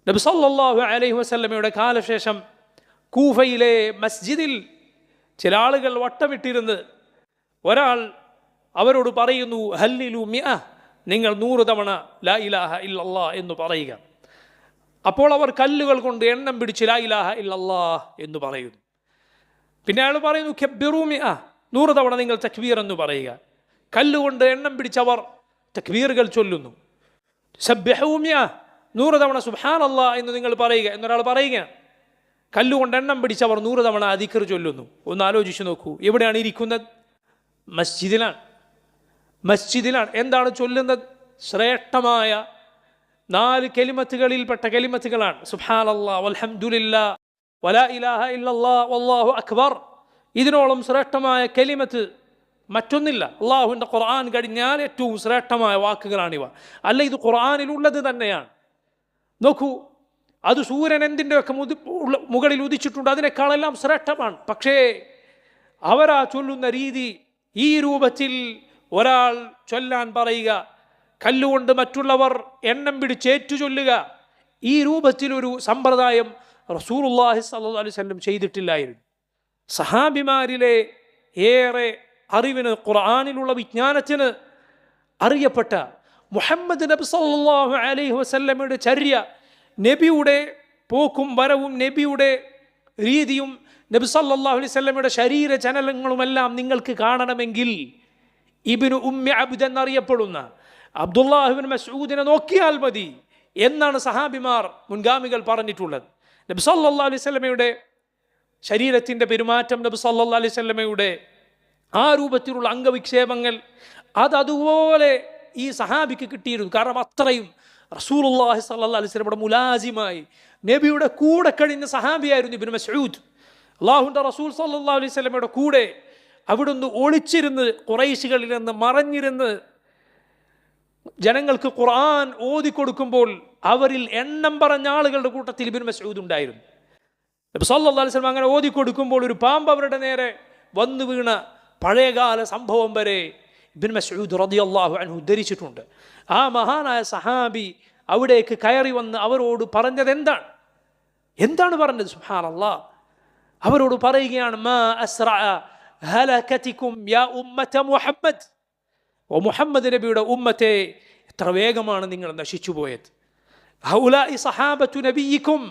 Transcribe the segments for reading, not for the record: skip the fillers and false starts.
നബി സല്ലല്ലാഹു അലൈഹി വസല്ലമയുടെ കാലശേഷം കൂഫയിലെ മസ്ജിദിൽ ചില ആളുകൾ വട്ടമിട്ടിരുന്ന് ഒരാൾ അവരോട് പറയുന്നു, ഹല്ലിലു മിഅ, നിങ്ങൾ 100 തവണ ലാ ഇലാഹ ഇല്ലല്ലാഹ് എന്ന് പറയുക. അപ്പോൾ അവർ കല്ലുകൾ കൊണ്ട് എണ്ണം പിടിച്ച് ലാ ഇലാഹ ഇല്ലല്ലാഹ് എന്ന് പറയുന്നു. പിന്നെ അയാൾ പറയുന്നു, കബ്ബിറു മിഅ, 100 തവണ നിങ്ങൾ തക്ബീർ എന്ന് പറയുക. കല്ലുകൊണ്ട് എണ്ണം പിടിച്ചവർ തക്ബീറുകൾ ചൊല്ലുന്നു. സബ്ബിഹു മിഅ, 100 തവണ സുബ്ഹാനല്ലാഹ് എന്ന് നിങ്ങൾ പറയുക എന്നൊരാൾ പറയുകയാണ്. കല്ലുകൊണ്ട് എണ്ണം പിടിച്ചവർ 100 തവണ ദിക്ർ ചൊല്ലുന്നു. ഒന്ന് ആലോചിച്ച് നോക്കൂ, എവിടെയാണ് ഇരിക്കുന്നത്? മസ്ജിദിലാണ്. മസ്ജിദിലാണ്. എന്താണ് ചൊല്ലുന്നത്? ശ്രേഷ്ഠമായ 4 കലിമത്തുകളിൽപ്പെട്ട കലിമത്തുകളാണ്. സുബ്ഹാനല്ലാഹ്, വൽഹംദുലില്ലാഹ്, വലാ ഇലാഹ ഇല്ലല്ലാഹ്, വല്ലാഹു അക്ബർ. ഇതിനോളം ശ്രേഷ്ഠമായ കലിമത്ത് മറ്റൊന്നില്ല. അള്ളാഹുവിൻ്റെ ഖുർആൻ കഴിഞ്ഞാൽ ഏറ്റവും ശ്രേഷ്ഠമായ വാക്കുകളാണിവ. അല്ല, ഇത് ഖുർആനിലുള്ളത് തന്നെയാണ്. നോക്കൂ, അത് സൂര്യൻ എന്തിൻ്റെയൊക്കെ മുകളിൽ ഉദിച്ചിട്ടുണ്ട്, അതിനേക്കാളെല്ലാം ശ്രേഷ്ഠമാണ്. പക്ഷേ അവരാ ചൊല്ലുന്ന രീതി ഈ രൂപത്തിൽ ഒരാൾ ചൊല്ലാൻ പറയുക, കല്ലുകൊണ്ട് മറ്റുള്ളവർ എണ്ണം പിടിച്ചേറ്റു ചൊല്ലുക, ഈ രൂപത്തിലൊരു സമ്പ്രദായം റസൂലുള്ളാഹി സ്വല്ലല്ലാഹു അലൈഹി വസല്ലം ചെയ്തിട്ടില്ലായിരുന്നു. സഹാബിമാരിലെ ഏറെ അറിവിന്, ഖുർആനിലുള്ള വിജ്ഞാനത്തിന് അറിയപ്പെട്ട മുഹമ്മദ് നബി സല്ലല്ലാഹു അലൈഹി വസല്ലമയുടെ ചര്യ, നബിയുടെ പോക്കും വരവും, നബിയുടെ രീതിയും, നബി സല്ലല്ലാഹു അലൈഹി വസല്ലമയുടെ ശരീര ചലനങ്ങളുമെല്ലാം നിങ്ങൾക്ക് കാണണമെങ്കിൽ ഇബ്നു ഉമ്മി അബ്ദ് എന്നറിയപ്പെടുന്ന അബ്ദുല്ലാഹിബ്നു മസ്ഊദിനെ നോക്കിയാൽ മതി എന്നാണ് സഹാബിമാർ, മുൻഗാമികൾ പറഞ്ഞിട്ടുള്ളത്. നബി സല്ലല്ലാഹു അലൈഹി വസല്ലമയുടെ ശരീരത്തിൻ്റെ പെരുമാറ്റം, നബി സല്ലല്ലാഹു അലൈഹി വസല്ലമയുടെ ആ രൂപത്തിലുള്ള അംഗവിക്ഷേപങ്ങൾ, അതുപോലെ ഈ സഹാബിക്ക് കിട്ടിയിരുന്നു. കാരണം അത്രയും റസൂലുള്ളാഹി സ്വല്ലല്ലാഹു അലൈഹി വസല്ലമയുടെ മുലാസിമായി നബിയുടെ കൂടെ കഴിഞ്ഞ സഹാബിയായിരുന്നു ഇബ്നു മസ്ഊദ്. അല്ലാഹുവിൻ്റെ റസൂൽ സ്വല്ലല്ലാഹു അലൈഹി വസല്ലമയുടെ കൂടെ അവിടുന്ന് ഒളിച്ചിരുന്ന്, ഖുറൈശികളിൽ നിന്ന് മറഞ്ഞിരുന്ന് ജനങ്ങൾക്ക് ഖുർആൻ ഓതിക്കൊടുക്കുമ്പോൾ അവരിൽ എണ്ണം പറഞ്ഞ ആളുകളുടെ കൂട്ടത്തിൽ ഇബ്നു മസ്ഊദ് ഉണ്ടായിരുന്നു. നബി സല്ലല്ലാഹു അലൈഹി വസല്ലം അങ്ങനെ ഓതിക്കൊടുക്കുമ്പോൾ ഒരു പാമ്പ് അവരുടെ നേരെ വന്നു വീണ പഴയകാല സംഭവം വരെ ഇബ്നു മസ്ഊദ് റളിയല്ലാഹു അൻഹു ഉദ്ധരിച്ചിട്ടുണ്ട്. ആ മഹാനായ സഹാബി അവിടേക്ക് കയറി വന്ന് അവരോട് പറഞ്ഞത് എന്താണ് പറഞ്ഞത്? സുബ്ഹാനല്ലാഹ്, അവരോട് പറയുകയാണ്, മാ അസ്റഅ ഹലകതികും യാ ഉമ്മത മുഹമ്മദ്, ഓ മുഹമ്മദ് നബിയുടെ ഉമ്മത്തെ, എത്ര വേഗമാണ് നിങ്ങൾ നശിച്ചു പോയത്. ഹൗലാഇ സഹാബത്തു നബിയിക്കും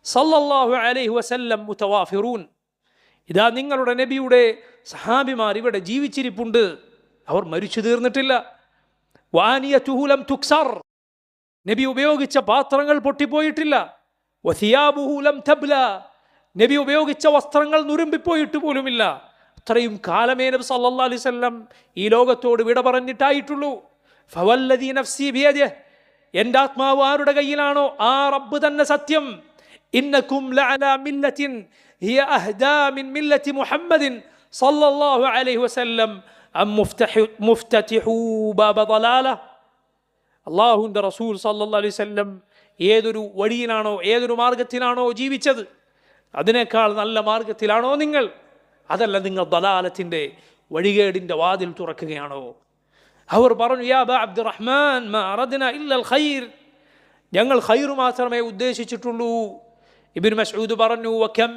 സല്ലല്ലാഹു അലൈഹി വസല്ലം മുതവാഫിറൂൻ, ഇതാ നിങ്ങളുടെ നബിയുടെ സഹാബിമാർ ഇവിടെ ജീവിച്ചിരിപ്പുണ്ട്, അവർ മരിച്ചു തീർന്നിട്ടില്ല. വാനിയതുഹു ലം തുക്സർ, നബി ഉപയോഗിച്ച പാത്രങ്ങൾ പൊട്ടിപ്പോയിട്ടില്ല. വസിയാബുഹു ലം തബ്ല, നബി ഉപയോഗിച്ച വസ്ത്രങ്ങൾ നുരുമ്പിപ്പോയിട്ട് പോലുമില്ല. അത്രയും കാലമേ നബി സല്ലല്ലാഹു അലൈഹി വസല്ലം ഈ ലോകത്തോട് വിട പറഞ്ഞിട്ടായിട്ടുള്ളൂ. ഫവല്ലദീ നഫ്സി ബിയദിഹി, എൻ്റെ ആത്മാവ് ആരുടെ കയ്യിലാണോ ആ റബ്ബ് തന്നെ സത്യം. ഇന്നകും ലഅലാ മില്ലത്തിൻ ഹിയ അഹ്ദാ മിൻ മില്ലത്തി മുഹമ്മദിൻ സല്ലല്ലാഹു അലൈഹി വസല്ലം അം മുഫ്തതിഹു ബാബ ദലാല. അല്ലാഹുവിൻ്റെ റസൂൽ സല്ലല്ലാഹു അലൈഹി വസല്ലം ഏതൊരു വഴിയിലാണോ, ഏതൊരു മാർഗത്തിലാണോ ജീവിച്ചത്, അതിനേക്കാൾ നല്ല മാർഗത്തിലാണോ നിങ്ങൾ? അതല്ല, നിങ്ങൾ ദലാലത്തിൻ്റെ, വഴികേടിൻ്റെ വാതിൽ തുറക്കുകയാണോ? അവർ പറഞ്ഞു, യാ അബാ അബ്ദുറഹ്മാൻ മാ അറദ്നാ ഇല്ലൽ ഖൈർ, ഞങ്ങൾ ഖൈർ മാത്രമേ ഉദ്ദേശിച്ചിട്ടുള്ളൂ. ഇബ്നു മസ്ഊദ് പറഞ്ഞു, വകം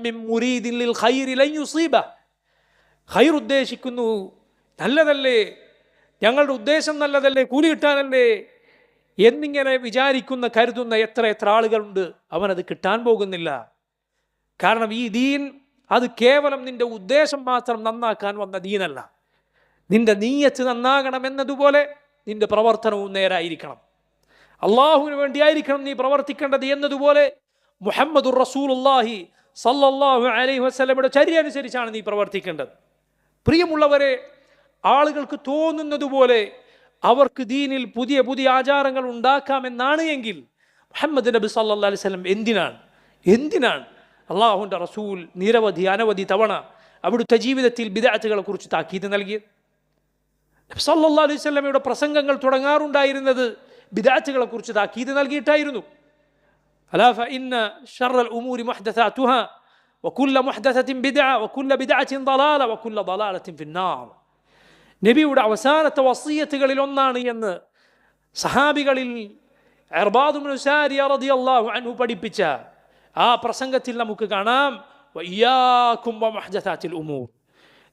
മിൻ മുരീദിൻ ലിൽ ഖൈരി ലൻ യുസീബ, ഖൈർ ഉദ്ദേശിക്കുന്നു, നല്ലതല്ലേ, ഞങ്ങളുടെ ഉദ്ദേശം നല്ലതല്ലേ, കൂലി കിട്ടാനല്ലേ എന്നിങ്ങനെ വിചാരിക്കുന്ന, കരുതുന്ന എത്ര ആളുകളുണ്ട്. അവനത് കിട്ടാൻ പോകുന്നില്ല. കാരണം ഈ ദീൻ അത് കേവലം നിന്റെ ഉദ്ദേശം മാത്രം നന്നാക്കാൻ വന്ന ദീനല്ല. നിന്റെ നീയത്ത് നന്നാകണം എന്നതുപോലെ നിന്റെ പ്രവർത്തനവും നേരായിരിക്കണം. അള്ളാഹുവിന് വേണ്ടിയായിരിക്കണം നീ പ്രവർത്തിക്കേണ്ടത് എന്നതുപോലെ മുഹമ്മദുർ റസൂലുള്ളാഹി സല്ലല്ലാഹു അലൈഹി വസല്ലമയുടെ ചര്യ അനുസരിച്ചാണ് നീ പ്രവർത്തിക്കേണ്ടത്. പ്രിയമുള്ളവരെ, ആളുകൾക്ക് തോന്നുന്നതുപോലെ അവർക്ക് ദീനിൽ പുതിയ പുതിയ ആചാരങ്ങൾ ഉണ്ടാക്കാമെന്നാണ് എങ്കിൽ മുഹമ്മദ് നബി സല്ലല്ലാഹു അലൈഹി വസല്ലം എന്തിനാണ് അള്ളാഹുവിൻ്റെ റസൂൽ അനവധി തവണ അവിടുത്തെ ജീവിതത്തിൽ ബിദ്അത്തുകളെ കുറിച്ച് താക്കീത് നൽകിയത്? നബി സല്ലല്ലാഹു അലൈഹി വസല്ലമയുടെ പ്രസംഗങ്ങൾ തുടങ്ങാറുണ്ടായിരുന്നത് ബിദ്അത്തുകളെ കുറിച്ച് താക്കീത് നൽകിയിട്ടായിരുന്നു. അലാ ഫഇന്ന ശർറൽ ഉമൂരി മുഹ്ദസാതുഹാ വകുല്ലു മുഹ്ദസത്തിൻ ബിദ്അ വകുല്ലു ബിദ്അത്തിൻ ളലാല വകുല്ലു ളലാലത്തിൻ ഫിന്നാർ. നബിയുടെ അവസാനത്തെ വസിയ്യത്തുകളിൽ ഒന്നാണ് എന്ന് സഹാബികളിൽ ഇർബാദ് ഇബ്നു സാരിയ റളിയല്ലാഹു അൻഹു പഠിപ്പിച്ച ആ പ്രസംഗത്തിൽ നമുക്ക് കാണാം, വഇയ്യാകും വമുഹ്ദസാത്തിൽ ഉമൂർ,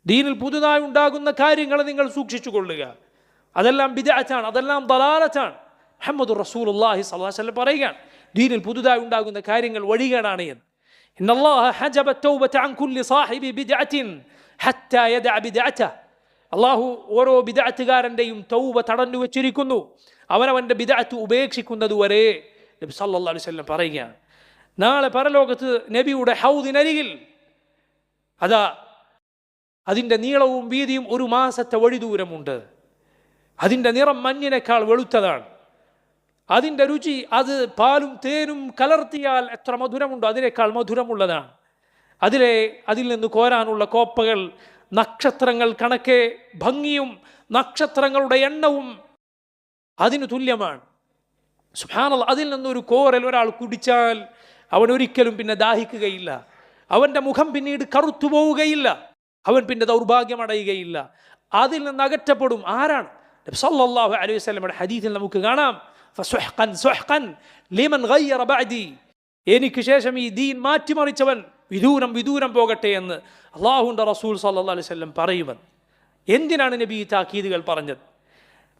ദീനിൽ പുതുതായി ഉണ്ടാകുന്ന കാര്യങ്ങൾ നിങ്ങൾ സൂക്ഷിച്ചു കൊള്ളുക, അതെല്ലാം ബിദ്അത്താണ്, അതെല്ലാം ദലാലത്താണ്. മുഹമ്മദുർ റസൂലുള്ളാഹി സ്വല്ലല്ലാഹു അലൈഹി വസല്ലം പറയുകയാണ്, ദീനിൽ പുതുതായി ഉണ്ടാകുന്ന കാര്യങ്ങൾ വഴികേടാണ് എന്ന്. ഇന്നല്ലാഹ ഹജബ തൗബത അൻ കുല്ലി സാഹിബി ബിദ്അത്തിൻ ഹത്താ യദഅ ബിദ്അതഹ, അല്ലാഹു ഓരോ ബിദ്അത്തുകാരൻ്റെയും തൗബ തടഞ്ഞു വെച്ചിരിക്കുന്നു, അവനവൻ്റെ ബിദ്അത്ത് ഉപേക്ഷിക്കുന്നതുവരെ. നബി സല്ലല്ലാഹു അലൈഹി വസല്ലം പറയുകയാണ്, നാളെ പരലോകത്ത് നബിയുടെ ഹൗദിനരികിൽ അതാ അതിൻ്റെ നീളവും വീതിയും 1 മാസത്തെ വഴി ദൂരമുണ്ട്. അതിൻ്റെ നിറം മഞ്ഞിനേക്കാൾ വെളുത്തതാണ്. അതിൻ്റെ രുചി അത് പാലും തേനും കലർത്തിയാൽ എത്ര മധുരമുണ്ടോ അതിനേക്കാൾ മധുരമുള്ളതാണ്. അതിൽ നിന്ന് കോരാനുള്ള കോപ്പകൾ നക്ഷത്രങ്ങൾ കണക്കെ ഭംഗിയും നക്ഷത്രങ്ങളുടെ എണ്ണവും അതിന് തുല്യമാണ്. സുബ്ഹാനല്ലാഹ്, അതിൽ നിന്നൊരു കോരൽ ഒരാൾ കുടിച്ചാൽ അവൻ ഒരിക്കലും പിന്നെ ദാഹിക്കുകയില്ല, അവൻ്റെ മുഖം പിന്നീട് കറുത്തു പോവുകയില്ല, അവൻ പിന്നെ ദൗർഭാഗ്യമടയുകയില്ല, അതിൽ നിന്ന് അകറ്റപ്പെടും. ആരാണ്? നബി സല്ലല്ലാഹു അലൈഹി വസല്ലമയുടെ ഹദീസിൽ നമുക്ക് കാണാം, ഫസുഹ്ഖൻ സുഹ്ഖൻ ലിമൻ ഗയ്യറ ബഅദി, എനിക്ക് ശേഷം ഈ ദീൻ മാറ്റിമറിച്ചവൻ വിദൂരം വിദൂരം പോകട്ടെ എന്ന് അല്ലാഹുവിൻ്റെ റസൂൽ സല്ലല്ലാഹു അലൈഹി വസല്ലം പറയുമെന്ന്. എന്തിനാണ് നബി ഈ താക്കീതുകൾ പറഞ്ഞത്?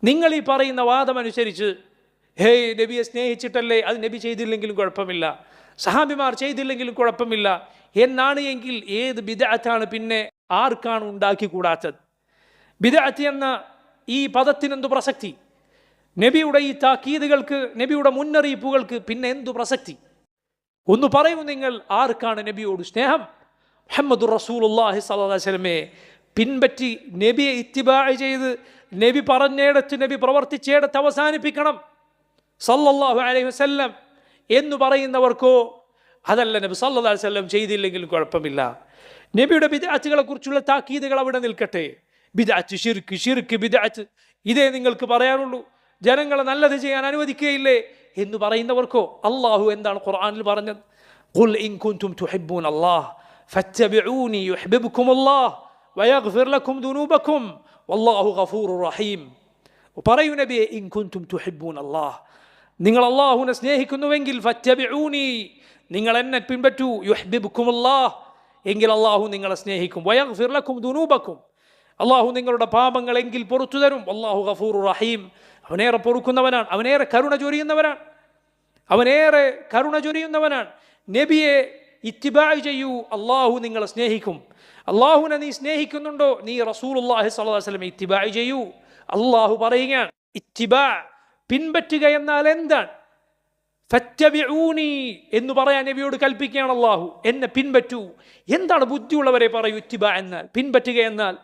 നിങ്ങൾ ഈ പറയുന്ന വാദമനുസരിച്ച് ഹേയ് നബിയെ സ്നേഹിച്ചിട്ടല്ലേ, അത് നബി ചെയ്തില്ലെങ്കിലും കുഴപ്പമില്ല, സഹാബിമാർ ചെയ്തില്ലെങ്കിലും കുഴപ്പമില്ല എന്നാണ് എങ്കിൽ ഏത് ബിദ്അത്താണ് പിന്നെ ആർക്കാണ് ഉണ്ടാക്കിക്കൂടാത്തത്? ബിദ്അത്ത് എന്ന ഈ പദത്തിനെന്തു പ്രസക്തി? നബിയുടെ ഈ താക്കീതുകൾക്ക്, നബിയുടെ മുന്നറിയിപ്പുകൾക്ക് പിന്നെ എന്തു പ്രസക്തി? ഒന്ന് പറയൂ, നിങ്ങൾ ആർക്കാണ് നബിയോട് സ്നേഹം? മുഹമ്മദുർ റസൂലുള്ളാഹി സ്വല്ലല്ലാഹു അലൈഹി വസല്ലമയെ പിൻപറ്റി നബിയെ ഇത്തിബാ ചെയ്ത് നബി പറഞ്ഞയിടത്ത് നബി പ്രവർത്തിച്ചയിടത്ത് അവസാനിപ്പിക്കണം സല്ലല്ലാഹു അലൈഹി വസല്ലം എന്ന് പറയുന്നവർക്കോ, അതല്ല നബി സല്ലല്ലാഹു അലൈഹി വസല്ലം ചെയ്തില്ലെങ്കിലും കുഴപ്പമില്ല, നബിയുടെ ബിദ്അത്തുകളെ കുറിച്ചുള്ള താക്കീതുകൾ അവിടെ നിൽക്കട്ടെ, ബിദ്അത്ത് ശിർക്ക്, ശിർക്ക് ബിദ്അത്ത്, ഇതേ നിങ്ങൾക്ക് പറയാനുള്ളൂ, ജനങ്ങളെ നല്ലത് ചെയ്യാൻ അനുവദിക്കുകയില്ലേ എന്ന് പറയുന്നവർക്കോ അല്ലാഹു എന്താണ് ഖുർആനിൽ പറഞ്ഞത്? ഖുൽ ഇൻ കുൻതും തുഹിബ്ബൂനല്ലാഹ ഫത്തബിഊനി യുഹ്ബിബുകുമുല്ലാഹ് വയഗ്ഫിർ ലക്കും ദുനൂബക്കും വല്ലാഹു ഗഫൂറുർ റഹീം. പറയൂ നബിയെ, ഇൻ കുൻതും തുഹിബ്ബൂനല്ലാഹ, നിങ്ങൾ അല്ലാഹുവിനെ സ്നേഹിക്കുന്നുവെങ്കിൽ ഫത്തബിഊനി, നിങ്ങൾ എന്നെ പിൻപറ്റൂ, യുഹ്ബിബുകുമുല്ലാഹ്, എങ്കിൽ അല്ലാഹു നിങ്ങളെ സ്നേഹിക്കും, വയഗ്ഫിർ ലക്കും ദുനൂബക്കും, അല്ലാഹു നിങ്ങളുടെ പാപങ്ങളെങ്കിൽ പുറത്തു തരും, വല്ലാഹു ഗഫൂറുർ റഹീം, അവനേറെ പൊറുക്കുന്നവനാണ്, അവനേറെ കരുണ ചൊരിയുന്നവനാണ്, അവനേറെ കരുണ ചൊരിയുന്നവനാണ്. നബിയെ ഇത്തിബാ ചെയ്യൂ, അല്ലാഹു നിങ്ങളെ സ്നേഹിക്കും. അല്ലാഹുവിനെ നീ സ്നേഹിക്കുന്നുണ്ടോ, നീ റസൂലുള്ളാഹി സ്വല്ലല്ലാഹു അലൈഹി വസല്ലമയെ ഇത്തിബാ ചെയ്യൂ. അല്ലാഹു പറയുകയാണ്, ഇത്തിബാ പിൻപറ്റുക എന്നാൽ എന്താണ്? ഫത്തബിഊനി എന്ന് പറയാൻ നബിയോട് കൽപ്പിക്കുകയാണ് അല്ലാഹു, എന്നെ പിൻപറ്റൂ. എന്താണ്? ബുദ്ധിയുള്ളവരെ പറയൂ, ഇത്തിബാ എന്നാൽ, പിൻപറ്റുക എന്നാൽ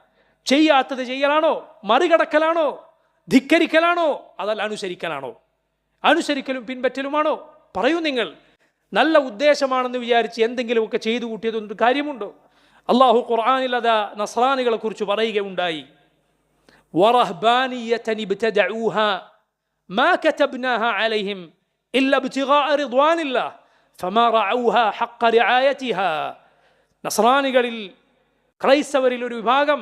ചെയ്യാത്തത് ചെയ്യലാണോ, മറികടക്കലാണോ, ധിക്കരിക്കലാണോ, അതല്ല അനുസരിക്കലാണോ? അനുസരിക്കലും പിൻപറ്റലുമാണോ? പറയൂ നിങ്ങൾ. നല്ല ഉദ്ദേശമാണെന്ന് വിചാരിച്ച് എന്തെങ്കിലുമൊക്കെ ചെയ്തു കൂട്ടിയതൊന്നും കാര്യമുണ്ടോ? അല്ലാഹു ഖുർആനിൽ അതാ നസ്രാനികളെ കുറിച്ച് പറയുകയുണ്ടായി, വറഹ്ബാനിയതൻ ഇബ്തദഊഹാ മാ കതബ്നാഹാ അലൈഹിം ഇല്ലാ ഇബ്തിഗാഅ റിദ്വാനില്ലാഹ് ഫമാ റഅഊഹാ ഹഖ്ഖ റിആയതിഹാ. നസ്രാനികളിൽ, ക്രൈസ്തവരിൽ ഒരു വിഭാഗം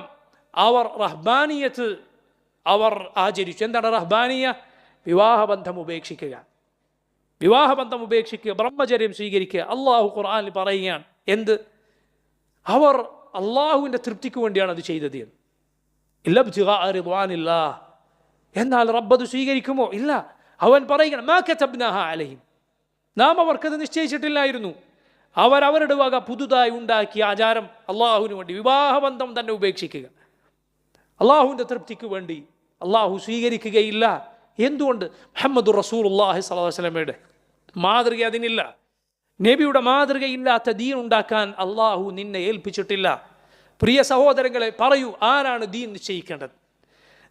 അവർ റഹ്ബാനിയത്ത് അവർ ആചരിച്ചു. എന്താണ് റഹ്ബാനിയ? വിവാഹബന്ധം ഉപേക്ഷിക്കുക, വിവാഹബന്ധം ഉപേക്ഷിക്കുക, ബ്രഹ്മചര്യം സ്വീകരിക്കുക. അള്ളാഹു ഖുർആനിൽ പറയുകയാണ്, എന്ത്? അവർ അള്ളാഹുവിൻ്റെ തൃപ്തിക്ക് വേണ്ടിയാണ് അത് ചെയ്തത് എന്ന്. ഇല്ല ഇബ്തിഗാഅ റിദ്വാനില്ലാഹ്, എന്നാൽ റബ്ബ് അത് സ്വീകരിക്കുമോ? ഇല്ല. അവൻ പറയുകയാണ്, മാ കതബ്നാഹാ അലൈഹിം, നാം അവർക്കത് നിശ്ചയിച്ചിട്ടില്ലായിരുന്നു. അവരവരുടെ വക പുതുതായി ഉണ്ടാക്കിയ ആചാരം അള്ളാഹുവിന് വേണ്ടി വിവാഹബന്ധം തന്നെ ഉപേക്ഷിക്കുക, അള്ളാഹുവിൻ്റെ തൃപ്തിക്ക് വേണ്ടി അള്ളാഹു സ്വീകരിക്കുകയില്ല. എന്തുകൊണ്ട്? മുഹമ്മദുർ റസൂലുള്ളാഹി സ്വല്ലല്ലാഹു അലൈഹി വസല്ലമയുടെ മാതൃക അതിനില്ല. നബിയുടെ മാതൃകയില്ലാത്ത ദീൻ ഉണ്ടാക്കാൻ അള്ളാഹു നിന്നെ ഏൽപ്പിച്ചിട്ടില്ല. പ്രിയ സഹോദരങ്ങളെ, പറയൂ, ആരാണ് ദീൻ നിശ്ചയിക്കേണ്ടത്?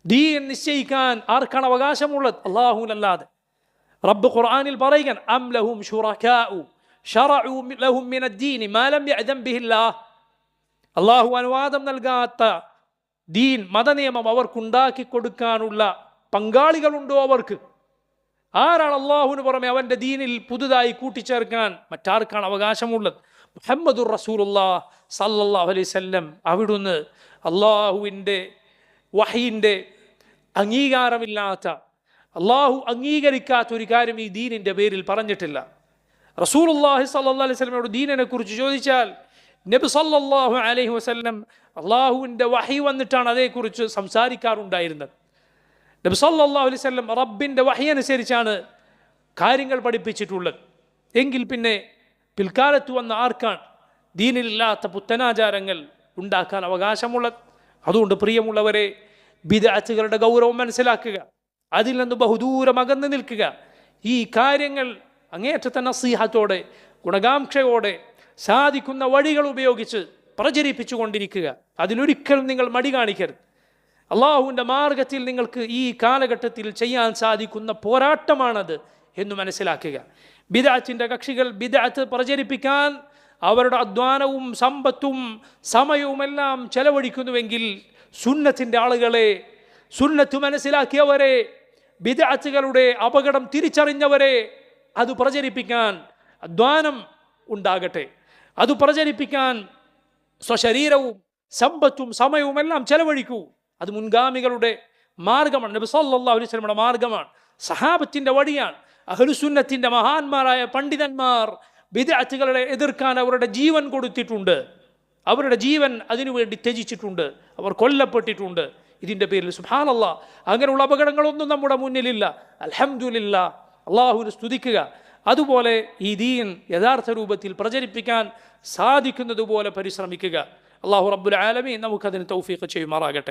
ദീൻ നിശ്ചയിക്കാൻ ആർക്കാണ് അവകാശമുള്ളത്? അള്ളാഹുവിനല്ലാതെ. റബ്ബ് ഖുർആനിൽ പറയുകൻ, അം ലഹും ശുറകാഉ ശറഉ ലഹും മിനദ്ദീനി മാ ലം യഅ്ദൻ ബിഹില്ലാഹ്, അള്ളാഹു അനുവാദം നൽകാത്ത ദീൻ, മതനിയമം അവർക്കുണ്ടാക്കി കൊടുക്കാനുള്ള പങ്കാളികളുണ്ടോ അവർക്ക്? ആരാണ് അള്ളാഹുവിന് പുറമെ അവൻ്റെ ദീനിൽ പുതുതായി കൂട്ടിച്ചേർക്കാൻ മറ്റാർക്കാണ് അവകാശമുള്ളത്? മുഹമ്മദുർ റസൂലുള്ളാഹി സല്ലല്ലാഹു അലൈഹി വസല്ലം അവിടുന്ന് അള്ളാഹുവിൻ്റെ വഹയിൻ്റെ അംഗീകാരമില്ലാത്ത, അള്ളാഹു അംഗീകരിക്കാത്ത ഒരു കാര്യം ഈ ദീനിൻ്റെ പേരിൽ പറഞ്ഞിട്ടില്ല. റസൂലുള്ളാഹി സ്വല്ലല്ലാഹു അലൈഹി വസല്ലമയോട് ദീനിനെ കുറിച്ച് ചോദിച്ചാൽ നബി സല്ലല്ലാഹു അലൈഹി വസല്ലം അള്ളാഹുവിൻ്റെ വഹി വന്നിട്ടാണ് അതേക്കുറിച്ച് സംസാരിക്കാറുണ്ടായിരുന്നത്. നബി സല്ലല്ലാഹു അലൈഹി വസല്ലം റബ്ബിൻ്റെ വഹി അനുസരിച്ചാണ് കാര്യങ്ങൾ പഠിപ്പിച്ചിട്ടുള്ളത്. എങ്കിൽ പിന്നെ പിൽക്കാലത്ത് വന്ന ആർക്കാണ് ദീനിലില്ലാത്ത പുത്തനാചാരങ്ങൾ ഉണ്ടാക്കാൻ അവകാശമുള്ളത്? അതുകൊണ്ട് പ്രിയമുള്ളവരെ, ബിദ്അത്തുകളുടെ ഗൗരവം മനസ്സിലാക്കുക, അതിൽ നിന്ന് ബഹുദൂരം അകന്നു നിൽക്കുക. ഈ കാര്യങ്ങൾ അങ്ങേയറ്റത്തെ നസീഹത്തോടെ ഗുണകാംക്ഷയോടെ സാധിക്കുന്ന വഴികൾ ഉപയോഗിച്ച് പ്രചരിപ്പിച്ചു കൊണ്ടിരിക്കുക. അതിലൊരിക്കലും നിങ്ങൾ മടി കാണിക്കരുത്. അള്ളാഹുവിൻ്റെ മാർഗത്തിൽ നിങ്ങൾക്ക് ഈ കാലഘട്ടത്തിൽ ചെയ്യാൻ സാധിക്കുന്ന പോരാട്ടമാണത് എന്ന് മനസ്സിലാക്കുക. ബിദ്അത്തിന്റെ കക്ഷികൾ ബിദ്അത്ത് പ്രചരിപ്പിക്കാൻ അവരുടെ അധ്വാനവും സമ്പത്തും സമയവുമെല്ലാം ചെലവഴിക്കുന്നുവെങ്കിൽ സുന്നത്തിൻ്റെ ആളുകളെ, സുന്നത്ത് മനസ്സിലാക്കിയവരെ, ബിദ്അത്തുകളുടെ അപകടം തിരിച്ചറിഞ്ഞവരെ, അത് പ്രചരിപ്പിക്കാൻ അധ്വാനം ഉണ്ടാകട്ടെ. അത് പ്രചരിപ്പിക്കാൻ സ്വശരീരവും സമ്പത്തും സമയവും എല്ലാം ചെലവഴിക്കൂ. അത് മുൻഗാമികളുടെ മാർഗമാണ്, നബി സല്ലല്ലാഹു അലൈഹി വസല്ലമയുടെ മാർഗമാണ്, സഹാബത്തിൻ്റെ വഴിയാണ്. അഹ്ലുസുന്നത്തിൻ്റെ മഹാന്മാരായ പണ്ഡിതന്മാർ ബിദ്അത്തുകളെ എതിർക്കാൻ അവരുടെ ജീവൻ കൊടുത്തിട്ടുണ്ട്. അവരുടെ ജീവൻ അതിനുവേണ്ടി ത്യജിച്ചിട്ടുണ്ട്. അവർ കൊല്ലപ്പെട്ടിട്ടുണ്ട്. ഇതിൻ്റെ പേരിൽ സുബ്ഹാനല്ലാഹ് അങ്ങനെയുള്ള അപകടങ്ങളൊന്നും നമ്മുടെ മുന്നിലില്ല. അൽഹംദുലില്ലാഹ്, അള്ളാഹുവിനെ സ്തുതിക്കുക. അതുപോലെ ഈ ദീൻ യഥാർത്ഥ രൂപത്തിൽ പ്രചരിപ്പിക്കാൻ സാധിക്കുന്നതുപോലെ പരിശ്രമിക്കുക. അള്ളാഹു റബ്ബുൽ ആലമീൻ നമുക്കതിന് തൗഫീഖ് ചെയ്യുമാറാകട്ടെ.